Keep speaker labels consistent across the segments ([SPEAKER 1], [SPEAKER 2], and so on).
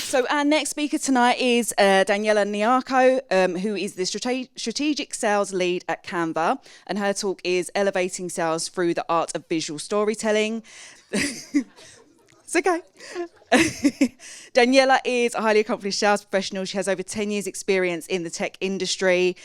[SPEAKER 1] So our next speaker tonight is Daniela Nyarko, who is the Strategic Sales Lead at Canva, and her talk is Elevating Sales Through the Art of Visual Storytelling. It's okay. Daniela is a highly accomplished sales professional. She has over 10 years experience in the tech industry.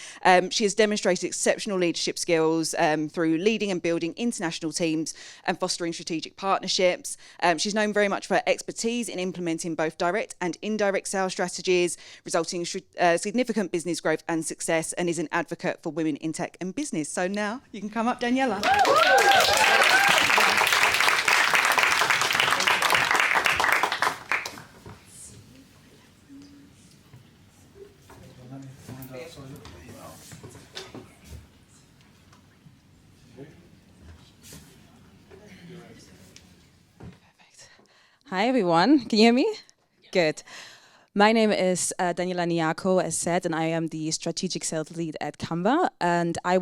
[SPEAKER 1] She has demonstrated exceptional leadership skills through leading and building international teams and fostering strategic partnerships. She's known very much for her expertise in implementing both direct and indirect sales strategies, resulting in significant business growth and success, and is an advocate for women in tech and business. So now you can come up, Daniela.
[SPEAKER 2] Hi everyone, can you hear me? Good. My name is Daniela Nyarko, as said, and I am the Strategic Sales Lead at Canva. And I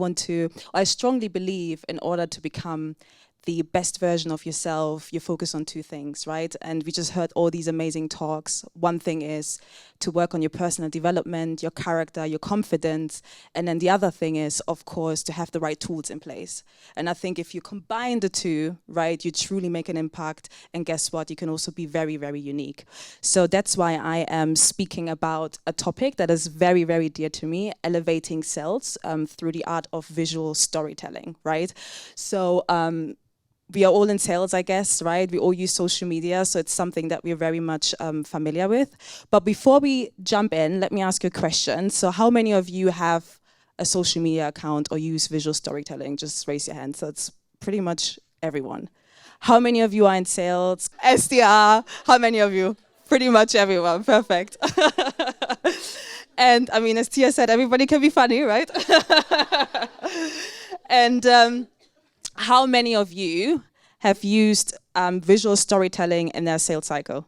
[SPEAKER 2] strongly believe in order to become the best version of yourself, you focus on two things, right? And we just heard all these amazing talks. One thing is to work on your personal development, your character, your confidence. And then the other thing is, of course, to have the right tools in place. And I think if you combine the two, right, you truly make an impact. And guess what? You can also be very, very unique. So that's why I am speaking about a topic that is very, very dear to me, elevating sales through the art of visual storytelling, right? So, we are all in sales, I guess, right? We all use social media, so it's something that we're very much familiar with. But before we jump in, let me ask you a question. So how many of you have a social media account or use visual storytelling? Just raise your hand. So it's pretty much everyone. How many of you are in sales? SDR, how many of you? Pretty much everyone, perfect. And I mean, as Tia said, everybody can be funny, right? And how many of you have used visual storytelling in their sales cycle?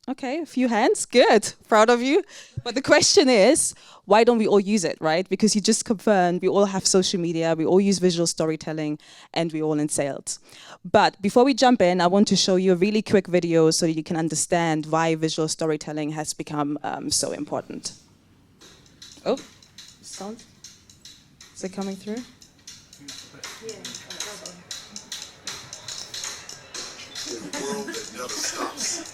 [SPEAKER 2] Okay, a few hands, good, proud of you. But the question is, why don't we all use it, right? Because you just confirmed we all have social media, we all use visual storytelling, and we're all in sales. But before we jump in, I want to show you a really quick video so that you can understand why visual storytelling has become so important. Oh, sound? Is it coming through?
[SPEAKER 3] In a world that never stops,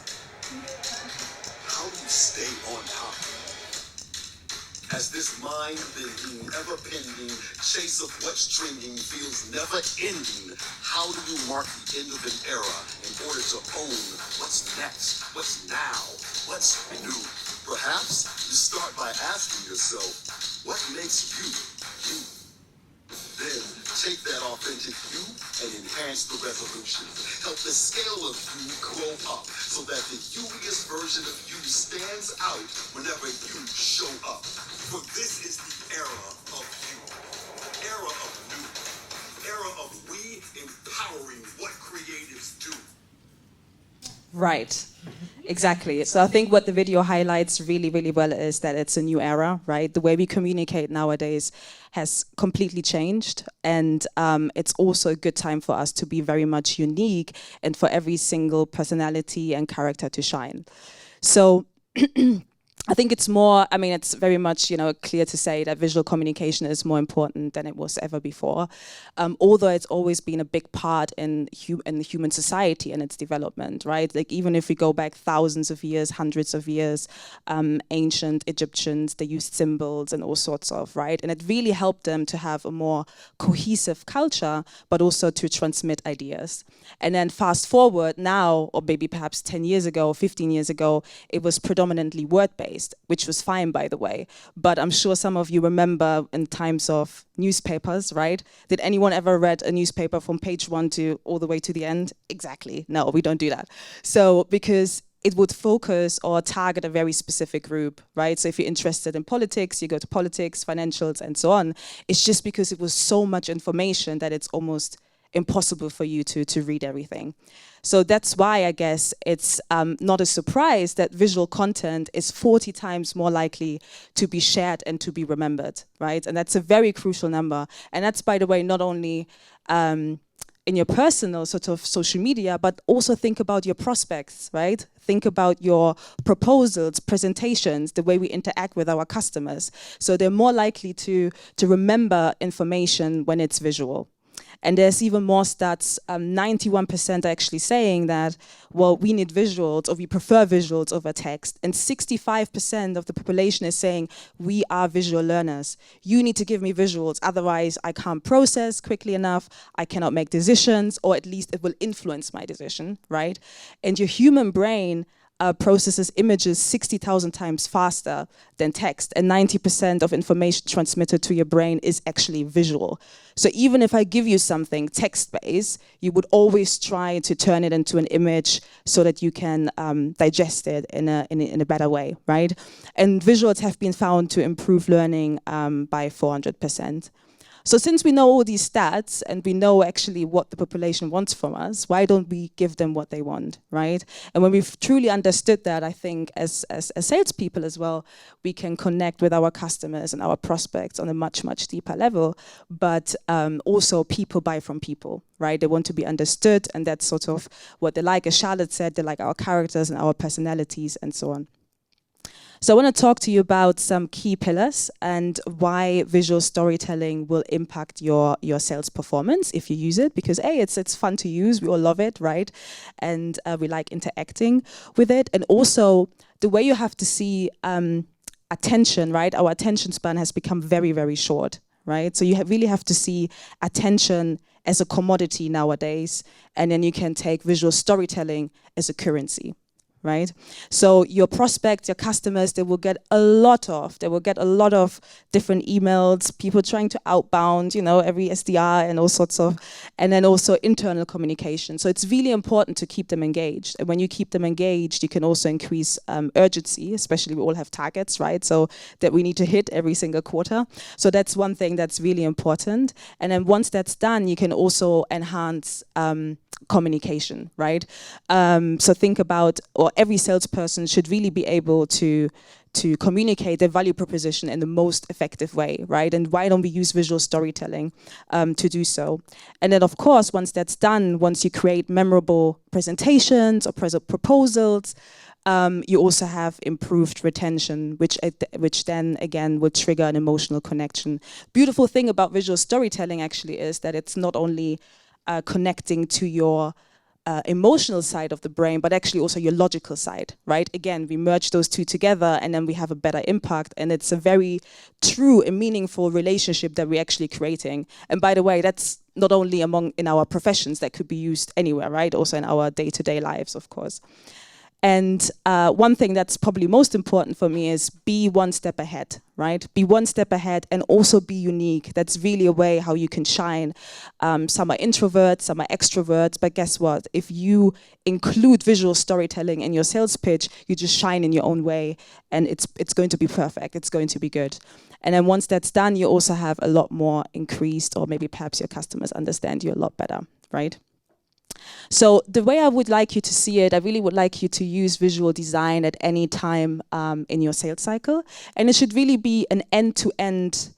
[SPEAKER 3] how do you stay on top? As this mind-bending, ever-pending chase of what's trending feels never-ending, how do you mark the end of an era in order to own what's next, what's now, what's new? Perhaps you start by asking yourself, what makes you, you? Then take that authentic you and enhance the resolution. Help the scale of you grow up so that the youest version of you stands out whenever you show up. For this is the era of you, era of new, era of we empowering what creatives do.
[SPEAKER 2] Right, exactly. So I think what the video highlights really, really well is that it's a new era, right? The way we communicate nowadays has completely changed, and it's also a good time for us to be very much unique and for every single personality and character to shine. So I think it's more, I mean, it's very much, clear to say that visual communication is more important than it was ever before. Although it's always been a big part in the human society and its development, right? Like even if we go back thousands of years, hundreds of years, ancient Egyptians, they used symbols and all sorts of, right? And it really helped them to have a more cohesive culture, but also to transmit ideas. And then fast forward now, or maybe perhaps 10 years ago, 15 years ago, it was predominantly word-based, which was fine, by the way. But I'm sure some of you remember in times of newspapers, right? Did anyone ever read a newspaper from page 1 to all the way to the end? Exactly. No, we don't do that. So because it would focus or target a very specific group, right? So if you're interested in politics, you go to politics, financials, and so on. It's just because it was so much information that it's almost impossible for you to read everything. So that's why I guess it's not a surprise that visual content is 40 times more likely to be shared and to be remembered, right? And that's a very crucial number. And that's, by the way, not only in your personal sort of social media, but also think about your prospects, right? Think about your proposals, presentations, the way we interact with our customers. So they're more likely to remember information when it's visual. And there's even more stats, 91% are actually saying that, well, we need visuals, or we prefer visuals over text. And 65% of the population is saying, we are visual learners. You need to give me visuals, otherwise I can't process quickly enough, I cannot make decisions, or at least it will influence my decision, right? And your human brain processes images 60,000 times faster than text, and 90% of information transmitted to your brain is actually visual. So even if I give you something text-based, you would always try to turn it into an image so that you can digest it in a better way, right? And visuals have been found to improve learning by 400%. So since we know all these stats and we know actually what the population wants from us, why don't we give them what they want, right? And when we've truly understood that, I think as salespeople as well, we can connect with our customers and our prospects on a much, much deeper level. But also people buy from people, right? They want to be understood, and that's sort of what they like. As Charlotte said, they like our characters and our personalities and so on. So I want to talk to you about some key pillars and why visual storytelling will impact your sales performance if you use it, because it's fun to use, we all love it, right? And we like interacting with it. And also the way you have to see attention, right? Our attention span has become very, very short, right? So you really have to see attention as a commodity nowadays, and then you can take visual storytelling as a currency. Right? So your prospects, your customers, they will get a lot of different emails, people trying to outbound, every SDR and all sorts of, and then also internal communication. So it's really important to keep them engaged. And when you keep them engaged, you can also increase urgency, especially we all have targets, right? So that we need to hit every single quarter. So that's one thing that's really important. And then once that's done, you can also enhance communication, right? So think about, or every salesperson should really be able to communicate their value proposition in the most effective way, right? And why don't we use visual storytelling to do so? And then, of course, once that's done, once you create memorable presentations or proposals, you also have improved retention, which then again will trigger an emotional connection. Beautiful thing about visual storytelling actually is that it's not only connecting to your emotional side of the brain, but actually also your logical side, right? Again, we merge those two together and then we have a better impact, and it's a very true and meaningful relationship that we're actually creating. And by the way, that's not only in our professions, that could be used anywhere, right? Also in our day-to-day lives, of course. And one thing that's probably most important for me is be one step ahead, right? Be one step ahead and also be unique. That's really a way how you can shine. Some are introverts, some are extroverts, but guess what? If you include visual storytelling in your sales pitch, you just shine in your own way, and it's going to be perfect. It's going to be good. And then once that's done, you also have a lot more increased, or maybe perhaps your customers understand you a lot better, right? So the way I would like you to see it, I really would like you to use visual design at any time in your sales cycle. And it should really be an end-to-end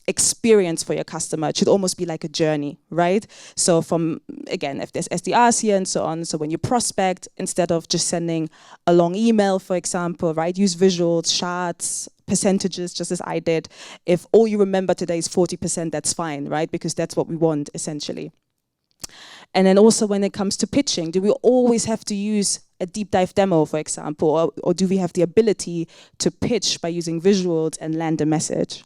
[SPEAKER 2] experience for your customer. It should almost be like a journey, right? So from, again, if there's SDRs here and so on, so when you prospect, instead of just sending a long email, for example, right, use visuals, charts, percentages, just as I did. If all you remember today is 40%, that's fine, right? Because that's what we want, essentially. And then also when it comes to pitching, do we always have to use a deep dive demo, for example, or do we have the ability to pitch by using visuals and land a message?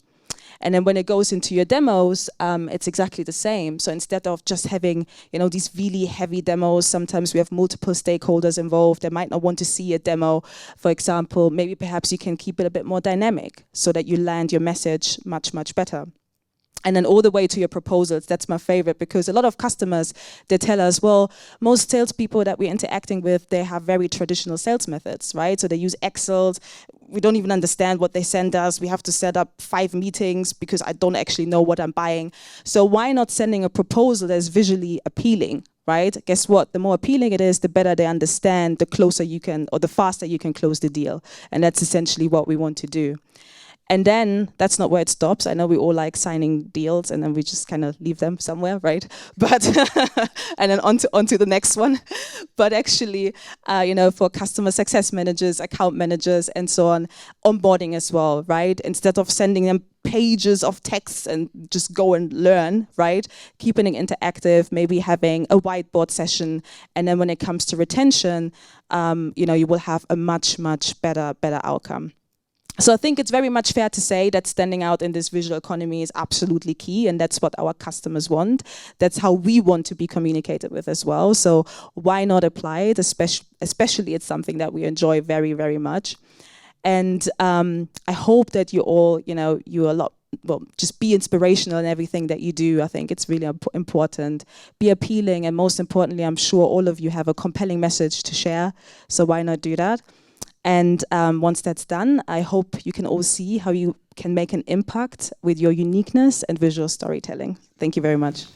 [SPEAKER 2] And then when it goes into your demos, it's exactly the same. So instead of just having, these really heavy demos, sometimes we have multiple stakeholders involved. They might not want to see a demo. For example, maybe perhaps you can keep it a bit more dynamic so that you land your message much, much better. And then all the way to your proposals, that's my favorite, because a lot of customers, they tell us, well, most salespeople that we're interacting with, they have very traditional sales methods, right? So they use Excel. We don't even understand what they send us. We have to set up 5 meetings because I don't actually know what I'm buying. So why not sending a proposal that's visually appealing, right? Guess what? The more appealing it is, the better they understand, the closer you can, or the faster you can close the deal. And that's essentially what we want to do. And then that's not where it stops. I know we all like signing deals and then we just kind of leave them somewhere, right? But and then onto the next one. But actually, for customer success managers, account managers, and so on, onboarding as well, right? Instead of sending them pages of text and just go and learn, right? Keeping it interactive, maybe having a whiteboard session, and then when it comes to retention, you will have a much better outcome. So I think it's very much fair to say that standing out in this visual economy is absolutely key, and that's what our customers want. That's how we want to be communicated with as well. So why not apply it? Especially it's something that we enjoy very, very much. And I hope that you all, just be inspirational in everything that you do. I think it's really important. Be appealing, and most importantly, I'm sure all of you have a compelling message to share. So why not do that? And once that's done, I hope you can all see how you can make an impact with your uniqueness and visual storytelling. Thank you very much.